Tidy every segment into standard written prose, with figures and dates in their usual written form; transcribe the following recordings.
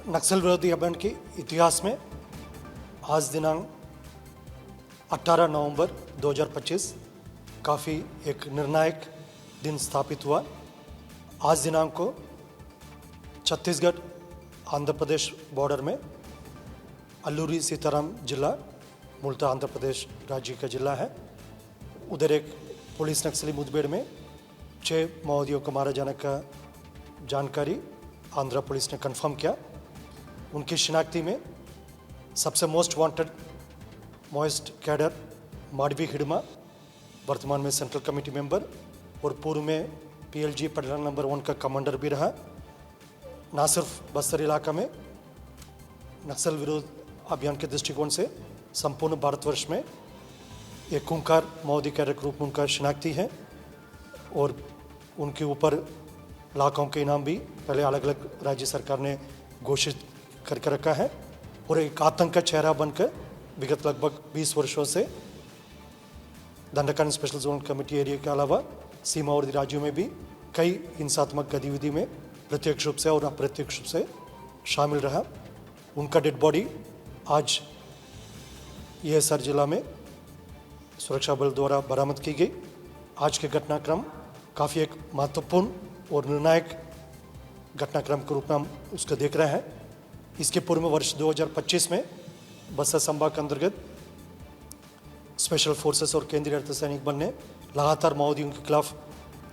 नक्सल विरोधी अभियान के इतिहास में आज दिनांक 18 नवंबर 2025 काफ़ी एक निर्णायक दिन स्थापित हुआ। आज दिनांक को छत्तीसगढ़ आंध्र प्रदेश बॉर्डर में अल्लूरी सीताराम जिला, मूलतः आंध्र प्रदेश राज्य का जिला है, उधर एक पुलिस नक्सली मुठभेड़ में 6 माओवादियों को मारे जाने का जानकारी आंध्र पुलिस ने कंफर्म किया। उनकी शिनाख्ती में सबसे most wanted most cadre Madvi Hidma, वर्तमान में सेंट्रल कमेटी मेंबर और पूर्व में PLG पटना नंबर 1 का कमांडर भी रहा। ना सिर्फ बस्तर इलाका में नक्सल विरोध अभियान के दृष्टिकोण से संपूर्ण भारतवर्ष में एक खूंखार माओवादी कैडर के रूप में उनका शिनाख्ती है और उनके ऊपर लाखों के इनाम भी पहले अलग अलग राज्य सरकार ने घोषित करके रखा है और एक आतंक का चेहरा बनकर विगत लगभग 20 वर्षों से दंडकांड स्पेशल जोन कमेटी एरिया के अलावा सीमावर्ती राज्यों में भी कई हिंसात्मक गतिविधि में प्रत्यक्ष रूप से और अप्रत्यक्ष रूप से शामिल रहा। उनका डेड बॉडी आज ESR जिला में सुरक्षा बल द्वारा बरामद की गई। आज के घटनाक्रम काफ़ी एक महत्वपूर्ण और निर्णायक घटनाक्रम के रूप में हम उसको देख रहे हैं। इसके पूर्व में वर्ष 2025 में बस्तर संभाग के अंतर्गत स्पेशल फोर्सेस और केंद्रीय अर्धसैनिक बल ने लगातार माओवादियों के खिलाफ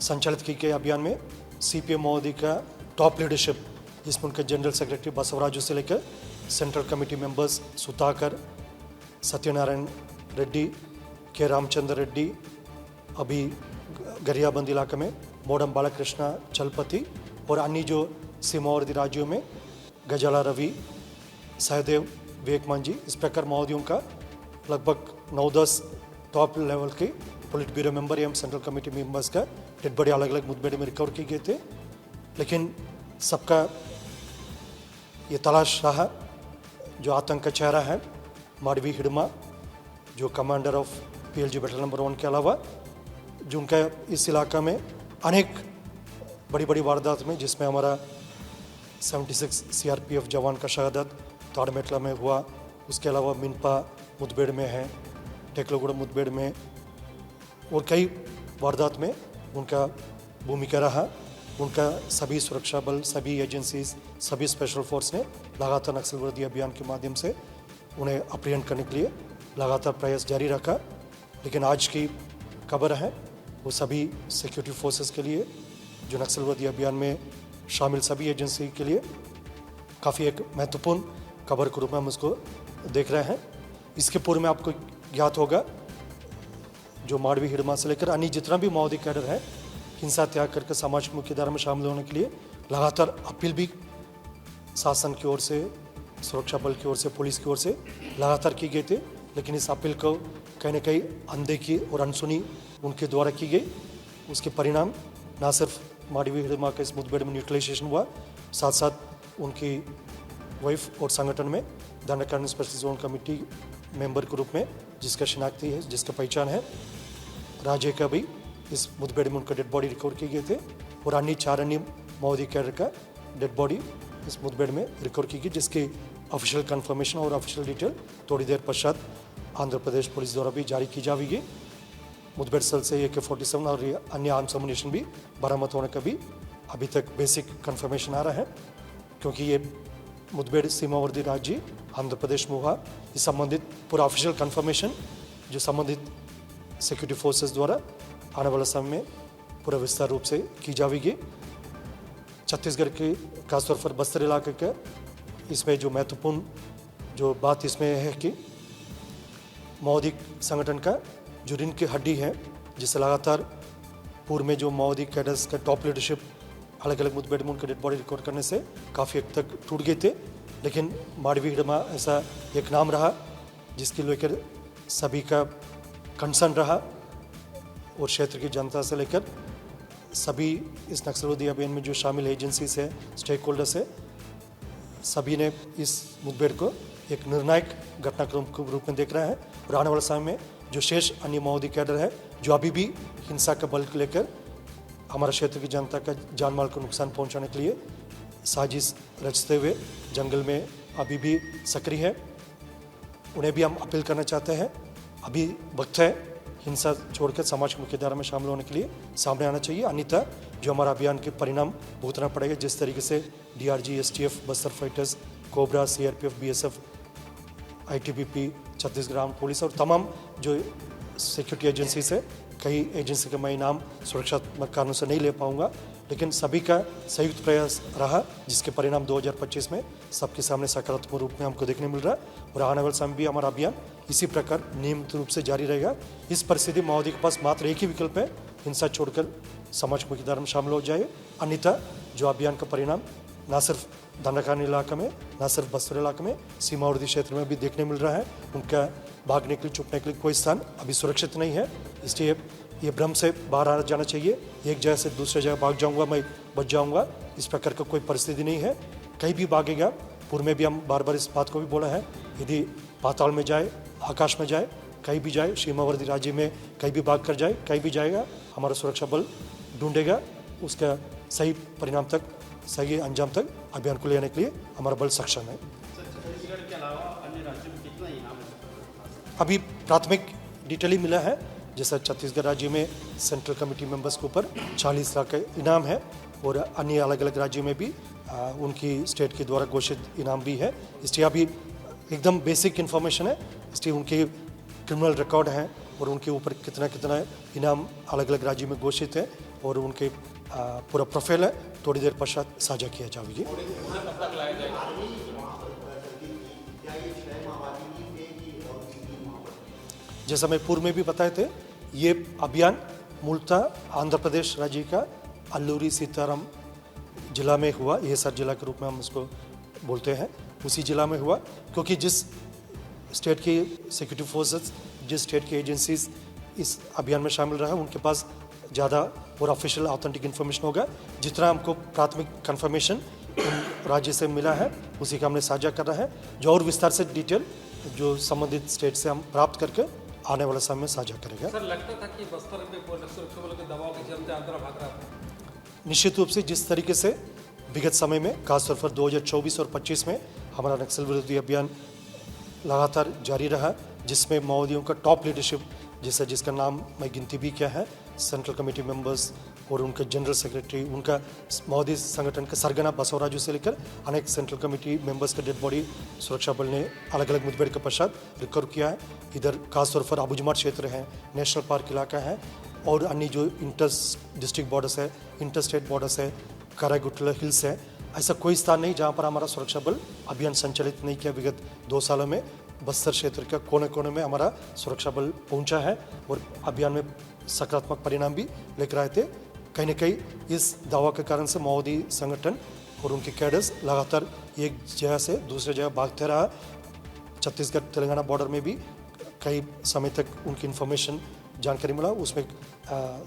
संचालित किए गए अभियान में CPM माओवादी का टॉप लीडरशिप, जिसमें उनके जनरल सेक्रेटरी बसवराजू से लेकर central committee members Sudhakar, Satyanarayan Reddy, के रामचंद्र रेड्डी, अभी गरियाबंद इलाके में मोडम बालकृष्ण चलपति और अन्य जो सीमावर्ती राज्यों में गजाला रवि, सहदेव, विवेकमान जी, इस प्रकार माओवादियों का लगभग 9-10 टॉप लेवल के पुलिट ब्यूरो मेंबर एवं सेंट्रल कमेटी मेंबर्स का डेड बॉडी अलग अलग मुठभेड़ में रिकवर किए गए थे। लेकिन सबका ये तलाश रहा जो आतंक का चेहरा है माडवी हिडमा, जो commander of PLG battle number 1 के अलावा जो उनका इस इलाका में अनेक बड़ी बड़ी वारदात में, जिसमें हमारा 76 CRPF जवान का शहादत ताड़मेटला में हुआ, उसके अलावा मिनपा मुठभेड़ में है, टेकलोगुड़ा मुठभेड़ में और कई वारदात में उनका भूमिका रहा। उनका सभी सुरक्षा बल, सभी एजेंसीज, सभी स्पेशल फोर्स ने लगातार नक्सल विरोधी अभियान के माध्यम से उन्हें अप्रिहेंड करने के लिए लगातार प्रयास जारी रखा। लेकिन आज की खबर है वो सभी सिक्योरिटी फोर्सेस के लिए, जो नक्सल विरोधी अभियान में शामिल सभी एजेंसी के लिए काफ़ी एक महत्वपूर्ण खबर के रूप में हम उसको देख रहे हैं। इसके पूर्व में आपको ज्ञात होगा जो माडवी हिडमा से लेकर अन्य जितना भी माओवादी कैडर है, हिंसा त्याग करके सामाजिक मुख्यधारा में शामिल होने के लिए लगातार अपील भी शासन की ओर से, सुरक्षा बल की ओर से, पुलिस की ओर से लगातार की गई थी। लेकिन इस अपील को कहीं न कहीं अनदेखी और अनसुनी उनके द्वारा की गई। उसके परिणाम ना सिर्फ माडवी हिडमा के इस मुठभेड़ में न्यूट्रलाइजेशन हुआ, साथ साथ उनकी वाइफ और संगठन में दंडकांड स्पेशल जोन कमेटी मेंबर के रूप में जिसका शिनाख्ती है, जिसका पहचान है राजे का भी इस मुठभेड़ में उनका डेड बॉडी रिकवर किए गए थे और अन्य 4 अन्य माओवादी कैडर का डेड बॉडी इस मुठभेड़ में रिकवर की गई, जिसकी ऑफिशियल कंफर्मेशन और ऑफिशियल डिटेल थोड़ी देर पश्चात आंध्र प्रदेश पुलिस द्वारा भी जारी की जाएगी। मुठभेड़ स्थल से AK-47 और अन्य आर्म्स एमुनिशन भी बरामद होने का भी अभी तक बेसिक कंफर्मेशन आ रहा है, क्योंकि ये मुठभेड़ सीमावर्ती राज्य आंध्र प्रदेश में हुआ। इस संबंधित पूरा ऑफिशियल कंफर्मेशन जो संबंधित सिक्योरिटी फोर्सेस द्वारा आने वाले समय में पूरा विस्तार रूप से की जाएगी। छत्तीसगढ़ के खासतौर पर बस्तर इलाके का इसमें जो महत्वपूर्ण जो बात इसमें है कि माओवादी संगठन का जो रीढ़ की हड्डी है, जिससे लगातार पूर्व में जो माओवादी कैडर्स का टॉप लीडरशिप अलग अलग मुठभेड़ में उनके डेड बॉडी रिकवर करने से काफ़ी हद तक टूट गए थे। लेकिन माडवी हिडमा ऐसा एक नाम रहा जिसके लेकर सभी का कंसर्न रहा और क्षेत्र की जनता से लेकर सभी इस नक्सल विरोधी अभियान में जो शामिल एजेंसीज है, स्टेक होल्डर्स है, सभी ने इस मुठभेड़ को एक निर्णायक घटनाक्रम के रूप में देख रहा है। और आने वाले समय में जो शेष अन्य माओवादी कैडर है जो अभी भी हिंसा का बल लेकर हमारे क्षेत्र की जनता का जान माल को नुकसान पहुंचाने के लिए साजिश रचते हुए जंगल में अभी भी सक्रिय है। उन्हें भी हम अपील करना चाहते हैं, अभी वक्त है हिंसा छोड़कर समाज की मुख्यधारा में शामिल होने के लिए सामने आना चाहिए, अन्यथा जो हमारा अभियान के परिणाम भुगतना पड़ेगा। जिस तरीके से DRG, STF, Bastar fighters, cobra, CRPF, BSF, ITBP, Chhattisgarh arm police और तमाम जो सिक्योरिटी एजेंसीज है, कई एजेंसी का मैं नाम सुरक्षात्मक कारणों से नहीं ले पाऊंगा, लेकिन सभी का संयुक्त प्रयास रहा जिसके परिणाम 2025 में सबके सामने सकारात्मक रूप में हमको देखने मिल रहा है। और आने वाले समय भी हमारा अभियान इसी प्रकार नियमित रूप से जारी रहेगा। इस परिस्थिति में माओवादी के पास मात्र एक ही विकल्प है, हिंसा छोड़कर समाज की मुख्यधारा में शामिल हो जाए, अन्यथा जो अभियान का परिणाम न सिर्फ दंडकारण्य इलाके में, न सिर्फ बस्तर इलाके में, सीमावर्ती क्षेत्र में भी देखने मिल रहा है। उनका भागने के लिए, छुपने के लिए कोई स्थान अभी सुरक्षित नहीं है, इसलिए ये भ्रम से बाहर आ जाना चाहिए। एक जगह से दूसरे जगह भाग जाऊंगा, मैं बच जाऊंगा, इस प्रकार का कोई परिस्थिति नहीं है। कहीं भी भागेगा, पूर्व में भी हम बार बार इस बात को भी बोला है, यदि पाताल में जाए, आकाश में जाए, कहीं भी जाए, सीमावर्ती राज्य में कहीं भी भाग कर जाए, कहीं भी जाएगा, हमारा सुरक्षा बल ढूंढेगा, उसका सही परिणाम तक, सही अंजाम तक अभियान को लेने के लिए हमारा बल सक्षम है। छत्तीसगढ़ के अलावा अन्य राज्यों में कितना इनाम है? अभी प्राथमिक डिटेल ही मिला है, जैसा छत्तीसगढ़ राज्य में सेंट्रल कमेटी मेंबर्स के ऊपर 40 लाख का इनाम है और अन्य अलग अलग राज्यों में भी उनकी स्टेट के द्वारा घोषित इनाम भी है। इसलिए अभी एकदम बेसिक इन्फॉर्मेशन है, इसलिए उनके क्रिमिनल रिकॉर्ड हैं और उनके ऊपर कितना कितना इनाम अलग अलग राज्यों में घोषित है और उनके पूरा प्रोफाइल है, थोड़ी देर पश्चात साझा किया जाएगी। जैसा मैं पूर्व में भी बताए थे, ये अभियान मूलतः आंध्र प्रदेश राज्य का अल्लूरी सीताराम जिला में हुआ, ESR जिला के रूप में हम उसको बोलते हैं, उसी जिला में हुआ, क्योंकि जिस स्टेट की सिक्योरिटी फोर्सेस, जिस स्टेट की एजेंसीज इस अभियान में शामिल रहा, उनके पास ज़्यादा और ऑफिशियल ऑथेंटिक इन्फॉर्मेशन होगा। जितना हमको प्राथमिक कंफर्मेशन राज्य से मिला है उसी का हमने साझा कर रहा है, जो और विस्तार से डिटेल जो संबंधित स्टेट से हम प्राप्त करके आने वाले समय में साझा करेगा। सर, लगता था कि बस्तर में सुरक्षा बलों के दबाव के चलते आंध्र भाग रहा था। निश्चित रूप से जिस तरीके से विगत समय में, खासतौर पर 2024 और 25 में हमारा नक्सल विरोधी अभियान लगातार जारी रहा, जिसमें माओवादियों का टॉप लीडरशिप, जिसका नाम मैं गिनती भी किया है, सेंट्रल कमेटी मेंबर्स और उनका जनरल सेक्रेटरी, उनका माओवादी संगठन का सरगना बसवराजू से लेकर अनेक सेंट्रल कमेटी मेंबर्स का डेड बॉडी सुरक्षा बल ने अलग अलग मुठभेड़ के पश्चात रिकवर किया है। इधर खासतौर पर अबुझमाड़ क्षेत्र है, नेशनल पार्क इलाका है और अन्य जो इंटर डिस्ट्रिक्ट बॉर्डर्स है, इंटर स्टेट बॉर्डर्स है, कराईगुटला हिल्स है, ऐसा कोई स्थान नहीं जहाँ पर हमारा सुरक्षा बल अभियान संचालित नहीं किया। विगत 2 सालों में बस्तर क्षेत्र का कोने कोने में हमारा सुरक्षा बल पहुंचा है और अभियान में सकारात्मक परिणाम भी लेकर आए थे। कहीं न कहीं इस दावा के कारण से माओवादी संगठन और उनके कैडर्स लगातार एक जगह से दूसरे जगह भागते रहा। छत्तीसगढ़ तेलंगाना बॉर्डर में भी कई समय तक उनकी इन्फॉर्मेशन जानकारी मिला, उसमें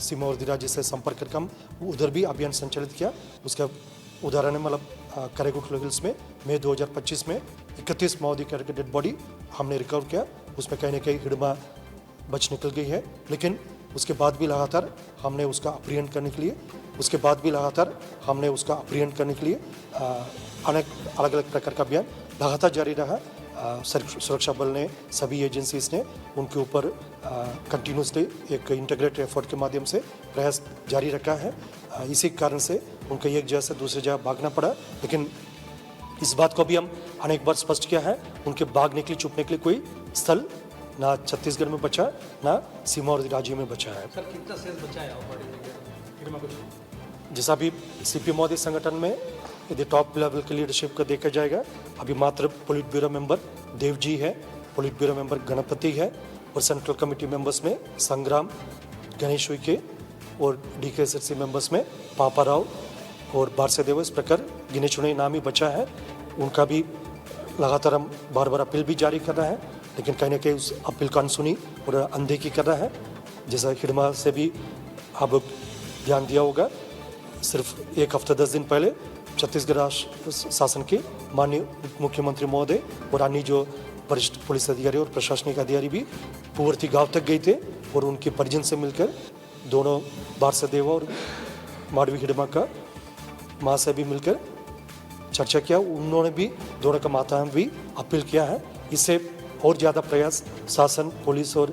सीमावर्ती राज्य से संपर्क करके हम उधर भी अभियान संचालित किया। उसका उदाहरण है, मतलब कराईगुटला हिल्स में मई 2025 में 31 माओवादी कैडर के डेड बॉडी हमने रिकवर किया। उसमें कहीं न कहीं हिडमा बच निकल गई है, लेकिन उसके बाद भी लगातार हमने उसका अपहरण करने के लिए अनेक अलग अलग प्रकार का अभियान लगातार जारी रहा। सुरक्षा बल ने, सभी एजेंसीज ने उनके ऊपर कंटिन्यूसली एक इंटीग्रेटेड एफर्ट के माध्यम से प्रयास जारी रखा है। इसी कारण से उनको एक जगह से दूसरी जगह भागना पड़ा, लेकिन इस बात को भी हम अनेक बार स्पष्ट किया है, उनके भागने के लिए, छुपने के लिए कोई स्थल ना छत्तीसगढ़ में बचा, ना सीमावर्ती राज्यों में बचा है। सर, कितना सेल बचा है जैसा भी CPM माओवादी संगठन में यदि टॉप लेवल के लीडरशिप को देखा जाएगा, अभी मात्र पोलिट ब्यूरो मेंबर देव जी है, पोलिट ब्यूरो मेंबर गणपति है और सेंट्रल कमेटी मेंबर्स में संग्राम, गणेश उइके और DKSRC मेंबर्स में पापा राव और बारसेदेव, इस प्रकार गिने चुने नाम ही बचा है। उनका भी लगातार हम बार बार अपील भी जारी कर रहे हैं, लेकिन कहीं ना कहीं उस अपील को अनसुनी और अनदेखी कर रहा है। जैसा हिडमा से भी अब ध्यान दिया होगा, सिर्फ 1 हफ्ता 10 दिन पहले छत्तीसगढ़ शासन के माननीय मुख्यमंत्री महोदय और अन्य जो वरिष्ठ पुलिस अधिकारी और प्रशासनिक अधिकारी भी पूर्ववर्ती गांव तक गए थे और उनके परिजन से मिलकर दोनों बारसेदेव और माडवी हिडमा का माँ से भी मिलकर चर्चा किया। उन्होंने भी दोनों का माता भी अपील किया है। इससे और ज़्यादा प्रयास शासन, पुलिस और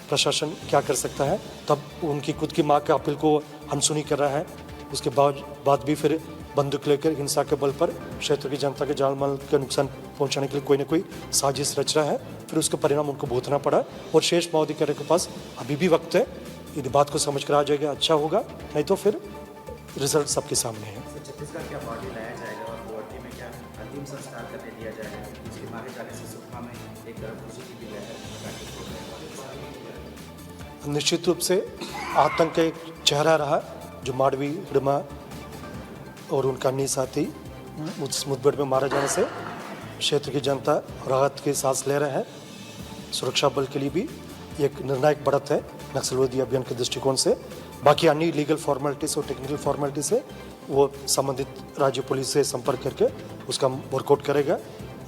प्रशासन क्या कर सकता है। तब उनकी खुद की माँ के अपील को अनसुनी कर रहा है। उसके बाद भी फिर बंदूक लेकर हिंसा के बल पर क्षेत्र की जनता के जान माल का नुकसान पहुंचाने के लिए कोई न कोई साजिश रच रहा है। फिर उसका परिणाम उनको भुगतना पड़ा और शेष माओवादी के पास अभी भी वक्त है। यदि बात को समझ कर आ जाएगा अच्छा होगा, नहीं तो फिर रिजल्ट सबके सामने है। छत्तीसगढ़ क्या बॉडी लाया जाएगा और बॉडी में क्या अंतिम संस्कार करने दिया जाएगा? उसके मारे जाने से सुकमा में एक तरफ खुशी की भी लहर निश्चित रूप से आतंक का एक चेहरा रहा जो माडवी, हिडमा और उनका अन्य साथी उस मुठभेड़ में मारे जाने से क्षेत्र की जनता राहत की सांस ले रहे हैं। सुरक्षा बल के लिए भी एक निर्णायक बढ़त है नक्सलवादी अभियान के दृष्टिकोण से। बाकी अन्य लीगल फॉर्मेलिटीज और टेक्निकल फॉर्मेलिटीज है वो संबंधित राज्य पुलिस से संपर्क करके उसका वर्कआउट करेगा।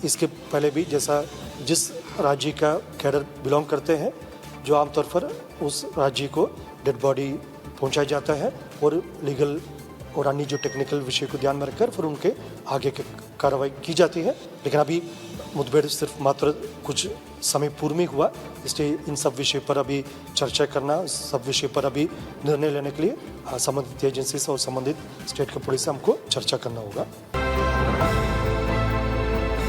इसके पहले भी जैसा जिस राज्य का कैडर बिलोंग करते हैं, जो आमतौर पर उस राज्य को डेड बॉडी पहुंचाया जाता है और लीगल और अन्य जो टेक्निकल विषय को ध्यान में रखकर फिर उनके आगे की कार्रवाई की जाती है। लेकिन अभी मुठभेड़ सिर्फ मात्र कुछ समय पूर्व में हुआ, इसलिए इन सब विषय पर अभी चर्चा करना, सब विषय पर अभी निर्णय लेने के लिए संबंधित एजेंसी से और संबंधित स्टेट के पुलिस से हमको चर्चा करना होगा।